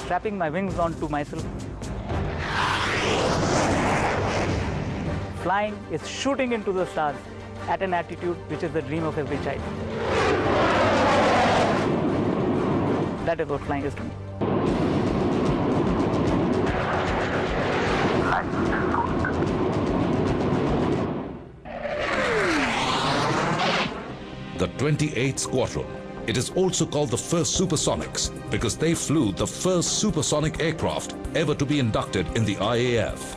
strapping my wings onto myself. Flying is shooting into the stars at an altitude which is the dream of every child. That is what flying is to me. The 28th Squadron. It is also called the first Supersonics because they flew the first supersonic aircraft ever to be inducted in the IAF.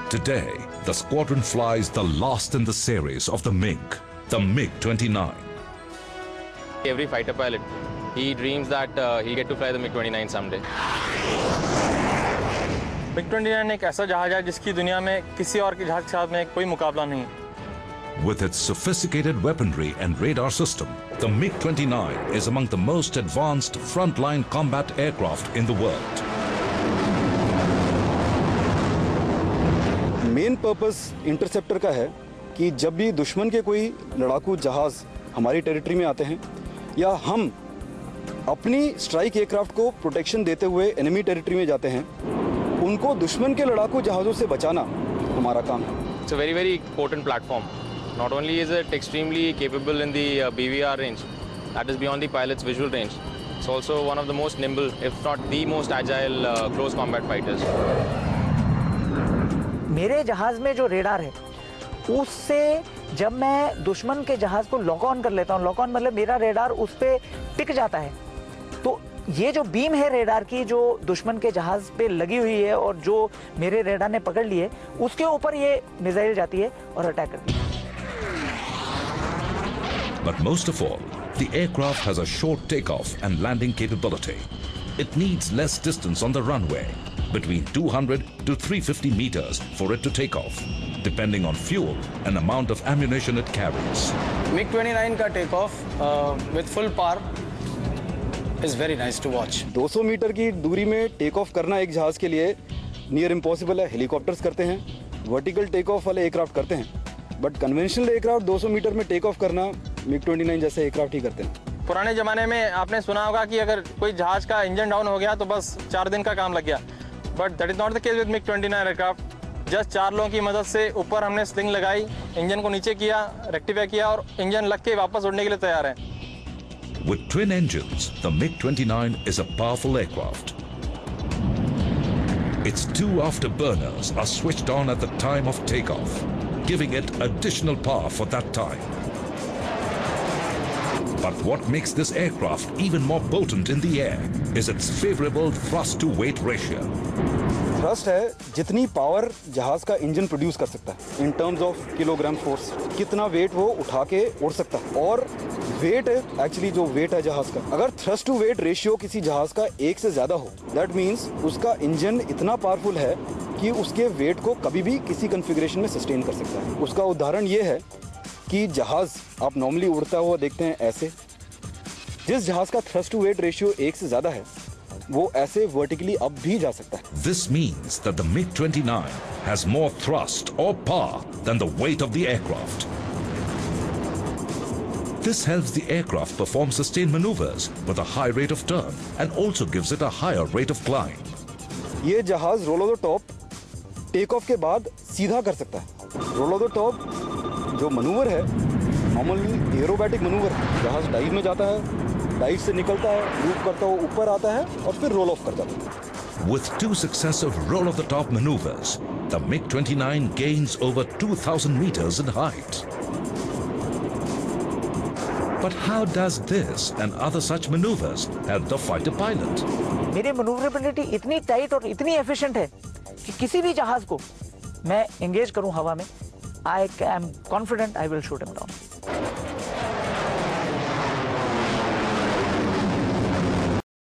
Today, the squadron flies the last in the series of the MiG, the MiG-29. Every fighter pilot, he dreams that he'll get to fly the MiG-29 someday. MiG-29 एक ऐसा जहाज है जिसकी दुनिया में किसी और के जहाज के साथ में कोई मुकाबला नहीं। With its sophisticated weaponry and radar system, the MiG-29 is among the most advanced frontline combat aircraft in the world. Main purpose interceptor का है कि जब भी दुश्मन के कोई लड़ाकू जहाज हमारी टेरिटरी में आते हैं या हम अपनी स्ट्राइक एयरक्राफ्ट को प्रोटेक्शन देते हुए एनिमी टेरिटरी में जाते हैं, उनको दुश्मन के लड़ाकू जहाज़ों से बचाना हमारा काम है। It's a very, very potent platform. Not only is it extremely capable in the BVR range, that is beyond the pilot's visual range, it's also one of the most nimble, if not the most agile close combat fighters. मेरे जहाज में जो radar है उससे जब मैं दुश्मन के जहाज को लॉक ऑन कर लेता हूँ, लॉक ऑन मतलब मेरा रेडार उस पे टिक जाता है, तो ये जो बीम है रेडार की जो दुश्मन के जहाज पे लगी हुई है और जो मेरे रेडार ने पकड़ ली है, उसके ऊपर ये मिसाइल जाती है और अटैक करती है। But most of all, the aircraft has a short takeoff and landing capability. It needs less distance on the runway, between 200 to 350 meters for it to take off, depending on fuel and amount of ammunition it carries. MiG-29 का take off with full power is very nice to watch. 200 metre की दूरी में take off करना एक जहाज के लिए near impossible है। हेलीकॉप्टर्स करते हैं, वर्टिकल टेक ऑफ वाले एयरक्राफ्ट करते हैं, बट कन्वेंशनल एयरक्राफ्ट 200 मीटर में टेक ऑफ करना MiG-29 जैसे एयरक्राफ्ट ही करते हैं। पुराने ज़माने में आपने सुना होगा कि अगर कोई जहाज का इंजन डाउन हो गया तो बस 4 दिन का काम लग गया, but that is not the case with MiG-29 aircraft. Just 4 लोगों की मदद से ऊपर हमने स्लिंग लगाई, इंजन को नीचे किया, रेक्टिफाई किया और इंजन लग के वापस उड़ने के लिए तैयार है। With twin engines, the MiG-29 is a powerful aircraft. Its 2 afterburners are switched on at the time of takeoff, giving it additional power for that time. But what makes this aircraft even more potent in the air is its favorable thrust-to-weight ratio. Thrust है जितनी power जहाज का engine produce कर सकता है in terms of kilogram force, कितना wait वो उठा के उड़ सकता है। और वेट एक्चुअली जो वेट है जहाज का, अगर थ्रस्ट टू वेट रेशियो किसी जहाज का 1 से ज्यादा हो, दैट मीन्स उसका इंजन इतना पावरफुल है कि उसके वेट को कभी भी किसी कॉन्फ़िगरेशन में सस्टेन कर सकता है। उसका उदाहरण ये है कि जहाज आप नॉर्मली उड़ता हुआ देखते हैं ऐसे, जिस जहाज का थ्रस्ट टू वेट रेशियो 1 से ज्यादा है वो ऐसे वर्टिकली अप भी जा सकता है। This means that the MiG-29 has more thrust or power than the weight of the aircraft. This helps the aircraft perform sustained maneuvers with a high rate of turn and also gives it a higher rate of climb. ये जहाज roll off the top take off के बाद सीधा कर सकता है। Roll off the top जो manoeuvre है नॉर्मली एरोबैटिक मनूवर है, जहाज डाइव में जाता है, डाइव से निकलता है, लूप करता हुआ ऊपर आता है और फिर रोल ऑफ कर जाता है। With 2 successive roll-of-the-top maneuvers, the MiG-29 gains over 2,000 meters in height. But how does this and other such maneuvers help the fighter pilot? मेरी मैन्यूवरेबिलिटी इतनी टाइट और इतनी एफिशिएंट है कि किसी भी जहाज को मैं एंगेज करूं हवा में, I am confident I will shoot him down.